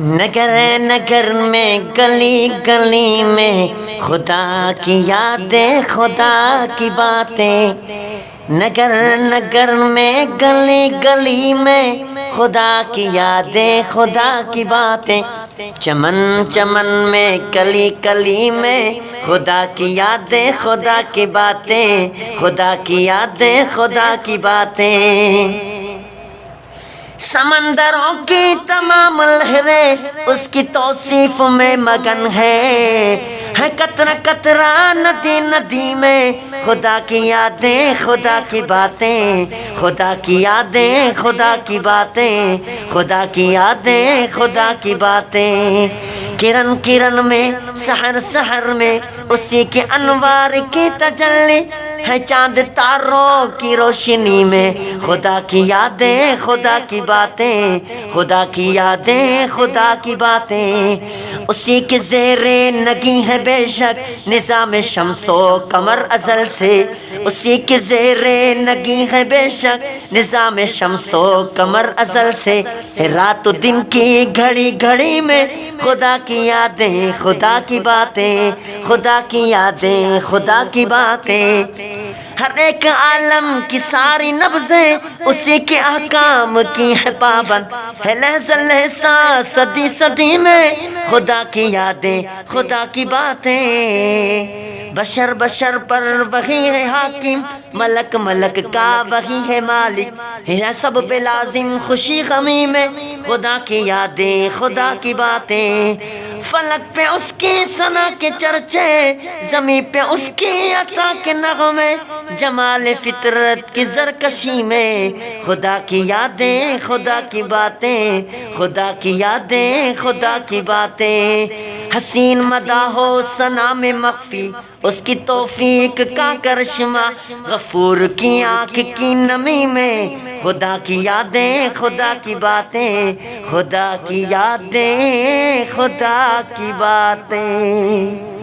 नगर नगर में गली गली में खुदा की यादें, खुदा की बातें। नगर नगर में गली गली में खुदा की यादें, खुदा की बातें। चमन चमन में कली कली में खुदा की यादें, खुदा की बातें। खुदा की यादें, खुदा की बातें। समंदरों की तमाम लहरें उसकी तौसीफ में मगन है कतरा कतरा नदी नदी में खुदा की यादें, खुदा की बातें। खुदा की यादें, खुदा की बातें। खुदा की यादें, खुदा की बातें। किरण किरण में सहर सहर में उसी के अनवार की तजल्ली है, चांद तारों की रोशनी में खुदा की यादें, खुदा की बातें। खुदा की यादें, खुदा की बातें। उसी के ज़ेरे नगी है बेशक निज़ाम शम्सो कमर अज़ल से। उसी के ज़ेरे नगी है बेशक निज़ाम शम्सो कमर अज़ल से। रात दिन की घड़ी घड़ी में खुदा की यादें, खुदा की बातें। खुदा की यादें, खुदा की बातें। हर एक आलम की सारी नब्ज़ें उसी के अहकाम की है पाबंद है। लहज़ा लहज़ा सदी सदी में खुदा की यादें, खुदा की बातें। बशर बशर पर वही है हाकिम, मलक मलक का वही है मालिक है। सब पे लाजिम खुशी गमी में खुदा की यादें, खुदा की बातें। फलक पे उसकी सना के चर्चे, जमी पे उसकी अता के नगमे। जमाल फितरत की जरकशी में खुदा की यादें, खुदा की बातें। खुदा की यादें, खुदा की बातें। हसीन मदाहो सना में मख्फी उसकी तौफीक का करिश्मा। गफूर की आँख की नमी में खुदा की यादें, खुदा की बातें। खुदा की यादें, खुदा की बातें।